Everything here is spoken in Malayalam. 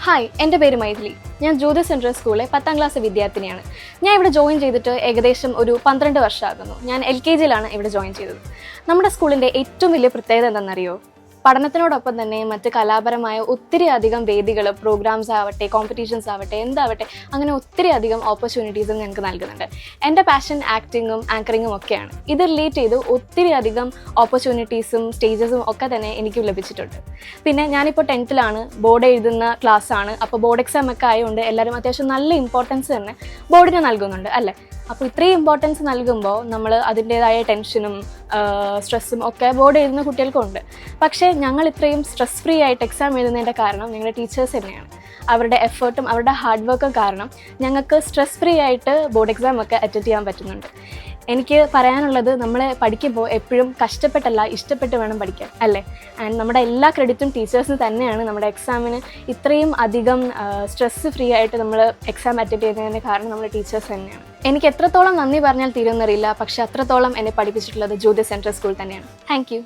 ഹായ്, എൻ്റെ പേര് മൈഥിലി. ഞാൻ ജ്യോതി സെൻട്രൽ സ്കൂളിലെ 10ാം ക്ലാസ് വിദ്യാർത്ഥിനിയാണ്. ഞാൻ ഇവിടെ ജോയിൻ ചെയ്തിട്ട് ഏകദേശം ഒരു 12 വർഷമാകുന്നു. ഞാൻ LKGയിലാണ് ഇവിടെ ജോയിൻ ചെയ്തത്. നമ്മുടെ സ്കൂളിൻ്റെ ഏറ്റവും വലിയ പ്രത്യേകത എന്താണെന്നറിയോ? പഠനത്തിനോടൊപ്പം തന്നെ മറ്റ് കലാപരമായ ഒത്തിരി അധികം വേദികൾ, പ്രോഗ്രാംസ് ആവട്ടെ, കോമ്പറ്റീഷൻസ് ആവട്ടെ, എന്താവട്ടെ, അങ്ങനെ ഒത്തിരി അധികം ഓപ്പർച്യൂണിറ്റീസും ഞങ്ങൾക്ക് നൽകുന്നുണ്ട്. എൻ്റെ പാഷൻ ആക്ടിങ്ങും ആങ്കറിങ്ങും ഒക്കെയാണ്. ഇത് റിലേറ്റ് ചെയ്ത് ഒത്തിരി അധികം ഓപ്പർച്യൂണിറ്റീസും സ്റ്റേജസും ഒക്കെ തന്നെ എനിക്ക് ലഭിച്ചിട്ടുണ്ട്. പിന്നെ ഞാനിപ്പോൾ 10th ബോർഡ് എഴുതുന്ന ക്ലാസ്സാണ്. അപ്പോൾ ബോർഡ് എക്സാം ഒക്കെ ആയതുകൊണ്ട് എല്ലാവരും അത്യാവശ്യം നല്ല ഇമ്പോർട്ടൻസ് തന്നെ ബോർഡിന് നൽകുന്നുണ്ട് അല്ലേ. അപ്പോൾ ഇത്രയും ഇമ്പോർട്ടൻസ് നൽകുമ്പോൾ നമ്മൾ അതിൻ്റേതായ ടെൻഷനും സ്ട്രെസ്സും ഒക്കെ ബോർഡ് എഴുതുന്ന കുട്ടികൾക്കുണ്ട്. പക്ഷേ ഞങ്ങൾ ഇത്രയും സ്ട്രെസ് ഫ്രീ ആയിട്ട് എക്സാം എഴുതുന്നതിൻ്റെ കാരണം ഞങ്ങളുടെ ടീച്ചേഴ്സ് തന്നെയാണ്. അവരുടെ എഫേർട്ടും അവരുടെ ഹാർഡ് വർക്കും കാരണം ഞങ്ങൾക്ക് സ്ട്രെസ് ഫ്രീ ആയിട്ട് ബോർഡ് എക്സാം ഒക്കെ അറ്റൻഡ് ചെയ്യാൻ പറ്റുന്നുണ്ട്. എനിക്ക് പറയാനുള്ളത്, നമ്മൾ പഠിക്കുമ്പോൾ എപ്പോഴും കഷ്ടപ്പെട്ടല്ല, ഇഷ്ടപ്പെട്ട് വേണം പഠിക്കാൻ അല്ലേ. ആൻഡ് നമ്മുടെ എല്ലാ ക്രെഡിറ്റും ടീച്ചേഴ്സിന് തന്നെയാണ്. നമ്മുടെ എക്സാമിന് ഇത്രയും അധികം സ്ട്രെസ് ഫ്രീ ആയിട്ട് നമ്മൾ എക്സാം അറ്റൻഡ് ചെയ്യുന്നതിന് കാരണം നമ്മുടെ ടീച്ചേഴ്സ് തന്നെയാണ്. എനിക്ക് എത്രത്തോളം നന്ദി പറഞ്ഞാൽ തീരുമെന്നറിയില്ല, പക്ഷേ അത്രത്തോളം എന്നെ പഠിപ്പിച്ചിട്ടുള്ളത് ജ്യോതി സെൻട്രൽ സ്കൂൾ തന്നെയാണ്. Thank you.